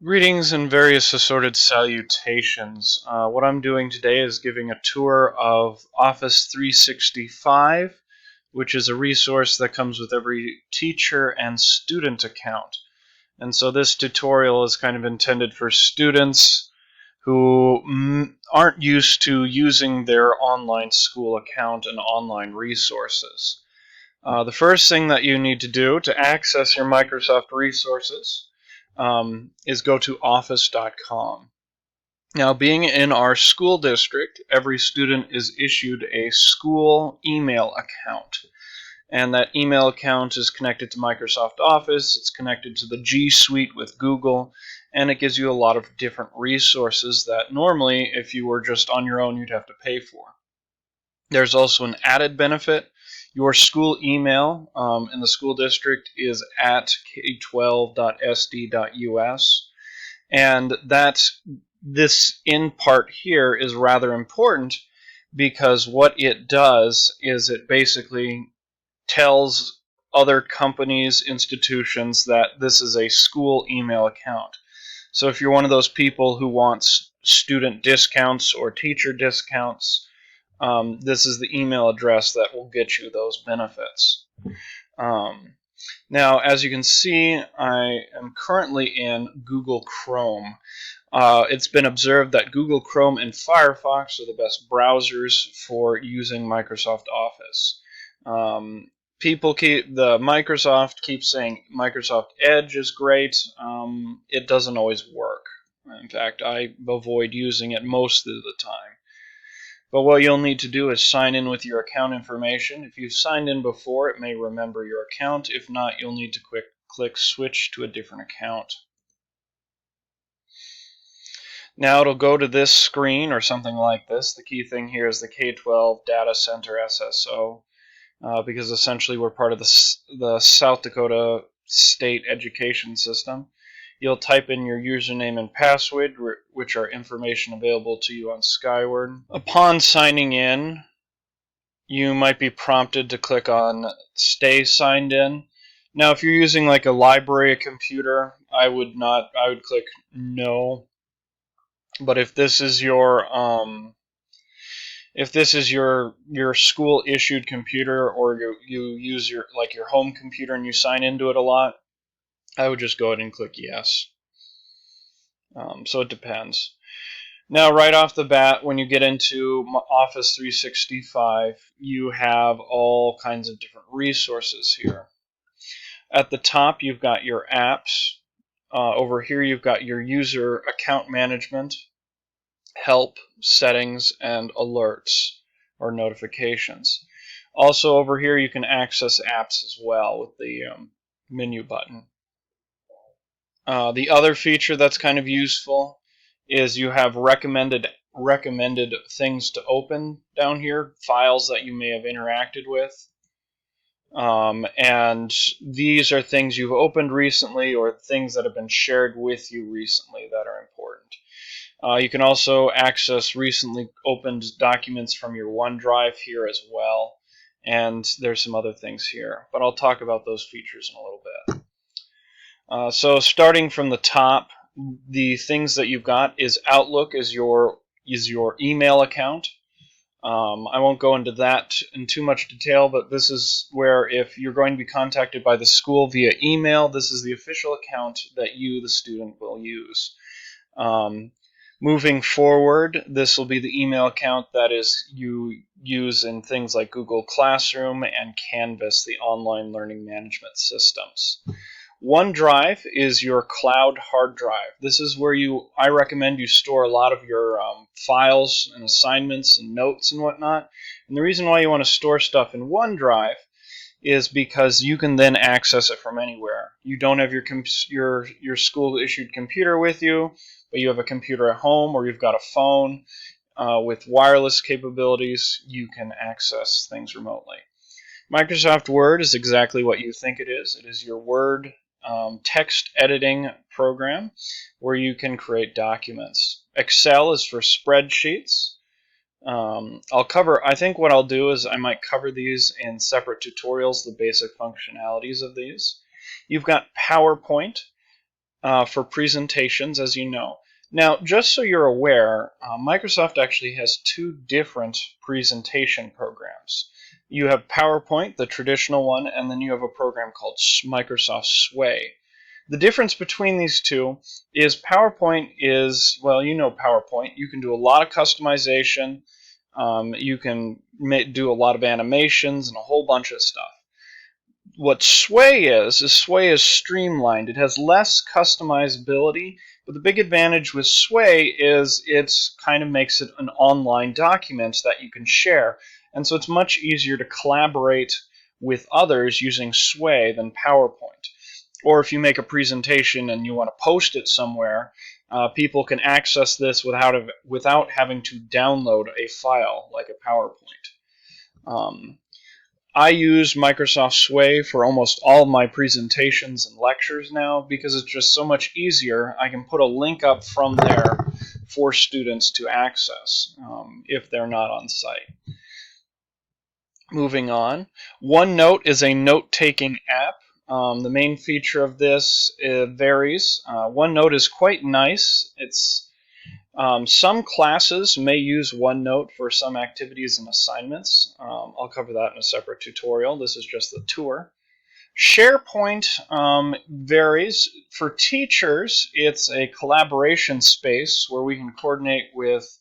Greetings and various assorted salutations. What I'm doing today is giving a tour of Office 365, which is a resource that comes with every teacher and student account. And so this tutorial is kind of intended for students who aren't used to using their online school account and online resources. The first thing that you need to do to access your Microsoft resources is go to office.com. Now, being in our school district, every student is issued a school email account. And that email account is connected to Microsoft Office, it's connected to the G Suite with Google, and it gives you a lot of different resources that normally, if you were just on your own, you'd have to pay for. There's also an added benefit. Your school email in the school district is at k12.sd.us, and this in part here is rather important because what it does is it basically tells other companies, institutions that this is a school email account. So if you're one of those people who wants student discounts or teacher discounts, this is the email address that will get you those benefits. Now, as you can see, I am currently in Google Chrome. It's been observed that Google Chrome and Firefox are the best browsers for using Microsoft Office. Microsoft keeps saying Microsoft Edge is great. It doesn't always work. In fact, I avoid using it most of the time. But what you'll need to do is sign in with your account information. If you've signed in before, it may remember your account. If not, you'll need to click Switch to a different account. Now it'll go to this screen or something like this. The key thing here is the K12 Data Center SSO, because essentially we're part of the South Dakota State Education System. You'll type in your username and password, which are information available to you on Skyward. Upon signing in, you might be prompted to click on Stay Signed In. Now, if you're using like a library computer, I would click No. But if this is your school issued computer, or you use your home computer and you sign into it a lot, I would just go ahead and click yes. So it depends. Now, right off the bat, when you get into Office 365, you have all kinds of different resources here. At the top, you've got your apps. Over here, you've got your user account management, help, settings, and alerts or notifications. Also, over here, you can access apps as well with the menu button. The other feature that's kind of useful is you have recommended things to open down here, files that you may have interacted with. And these are things you've opened recently or things that have been shared with you recently that are important. You can also access recently opened documents from your OneDrive here as well. And there's some other things here, but I'll talk about those features in a little bit. So starting from the top, the things that you've got is Outlook is your email account. I won't go into that in too much detail, but this is where if you're going to be contacted by the school via email, this is the official account that you, the student, will use. Moving forward, this will be the email account that you use in things like Google Classroom and Canvas, the online learning management systems. OneDrive is your cloud hard drive. This is where I recommend you store a lot of your files and assignments and notes and whatnot. And the reason why you want to store stuff in OneDrive is because you can then access it from anywhere. You don't have your school issued computer with you, but you have a computer at home, or you've got a phone with wireless capabilities. You can access things remotely. Microsoft Word is exactly what you think it is. It is your Word text editing program where you can create documents. Excel is for spreadsheets. I think what I'll do is I might cover these in separate tutorials, the basic functionalities of these. You've got PowerPoint. for presentations, as you know. Now, just so you're aware, Microsoft actually has two different presentation programs. You have PowerPoint, the traditional one, and then you have a program called Microsoft Sway. The difference between these two is PowerPoint is, well, you know PowerPoint. You can do a lot of customization. You can do a lot of animations and a whole bunch of stuff. What Sway is Sway is streamlined. It has less customizability, but the big advantage with Sway is it kind of makes it an online document that you can share. And so it's much easier to collaborate with others using Sway than PowerPoint. Or if you make a presentation and you want to post it somewhere, people can access this without having to download a file like a PowerPoint. I use Microsoft Sway for almost all of my presentations and lectures now because it's just so much easier. I can put a link up from there for students to access if they're not on site. Moving on, OneNote is a note-taking app. The main feature of this varies. OneNote is quite nice. Some classes may use OneNote for some activities and assignments. I'll cover that in a separate tutorial. This is just the tour. SharePoint varies. For teachers, it's a collaboration space where we can coordinate with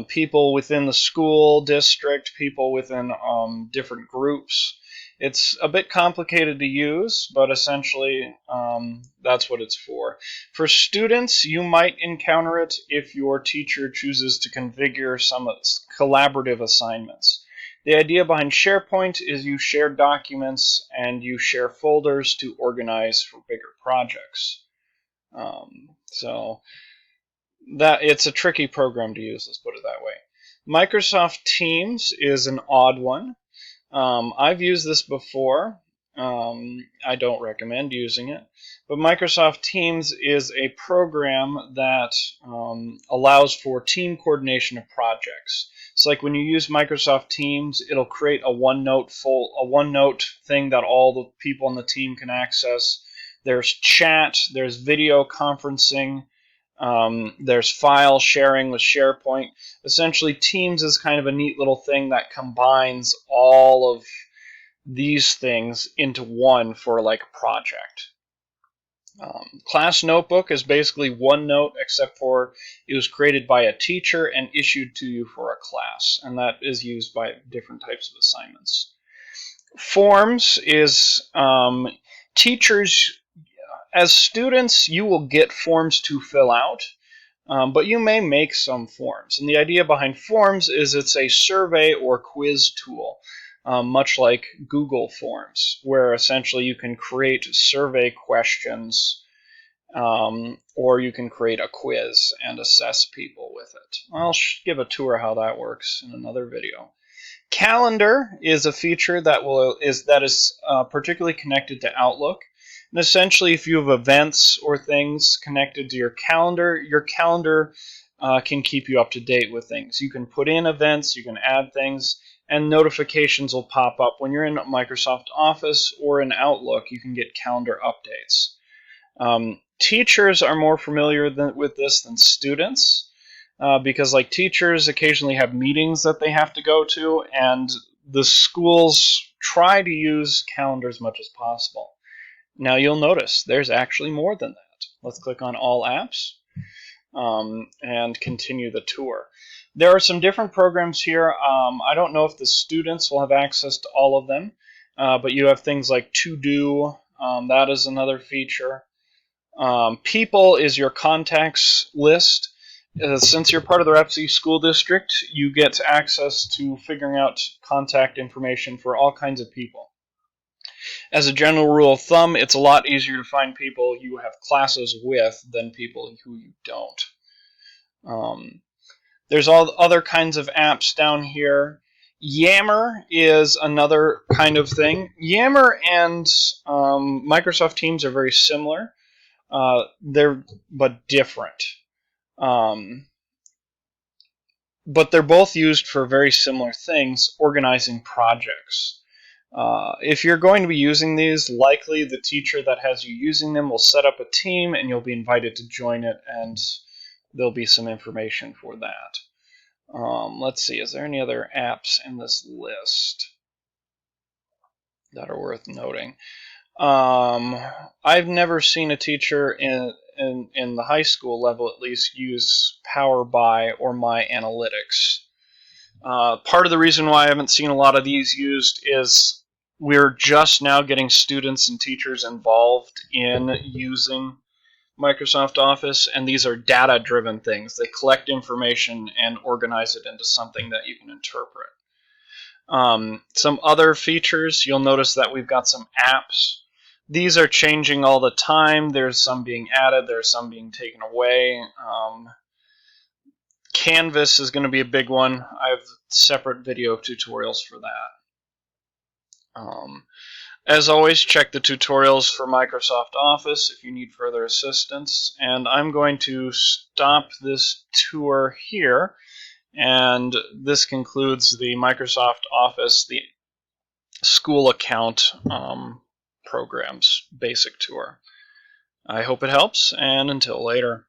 people within the school district, people within different groups. It's a bit complicated to use, but essentially that's what it's for. For students, you might encounter it if your teacher chooses to configure some collaborative assignments. The idea behind SharePoint is you share documents and you share folders to organize for bigger projects. So that it's a tricky program to use, let's put it that way. Microsoft Teams is an odd one. I've used this before. I don't recommend using it. But Microsoft Teams is a program that allows for team coordination of projects. It's like when you use Microsoft Teams, it'll create a OneNote thing that all the people on the team can access. There's chat, there's video conferencing, there's file sharing with SharePoint. Essentially, Teams is kind of a neat little thing that combines all of these things into one for like a project. Class Notebook is basically OneNote, except for it was created by a teacher and issued to you for a class, and that is used by different types of assignments. Forms is teachers. As students, you will get forms to fill out, but you may make some forms. And the idea behind forms is it's a survey or quiz tool, much like Google Forms, where essentially you can create survey questions or you can create a quiz and assess people with it. I'll give a tour how that works in another video. Calendar is a feature that is particularly connected to Outlook. And essentially, if you have events or things connected to your calendar can keep you up to date with things. You can put in events, you can add things, and notifications will pop up. When you're in Microsoft Office or in Outlook, you can get calendar updates. Teachers are more familiar with this than students because like teachers occasionally have meetings that they have to go to, and the schools try to use calendar as much as possible. Now you'll notice there's actually more than that. Let's click on All Apps and continue the tour. There are some different programs here. I don't know if the students will have access to all of them, but you have things like To Do. That is another feature. People is your contacts list. Since you're part of the Repsey School District, you get access to figuring out contact information for all kinds of people. As a general rule of thumb, it's a lot easier to find people you have classes with than people who you don't. There's all other kinds of apps down here. Yammer is another kind of thing. Yammer and Microsoft Teams are very similar. They're but different. But they're both used for very similar things, organizing projects. If you're going to be using these, likely the teacher that has you using them will set up a team and you'll be invited to join it, and there'll be some information for that. Let's see, is there any other apps in this list that are worth noting? I've never seen a teacher in the high school level, at least, use Power BI or My Analytics. Part of the reason why I haven't seen a lot of these used is we're just now getting students and teachers involved in using Microsoft Office, and these are data-driven things. They collect information and organize it into something that you can interpret. Some other features, you'll notice that we've got some apps. These are changing all the time. There's some being added, there's some being taken away. Canvas is going to be a big one. I have separate video tutorials for that. As always, check the tutorials for Microsoft Office if you need further assistance. And I'm going to stop this tour here. And this concludes the Microsoft Office, the school account programs basic tour. I hope it helps, and until later.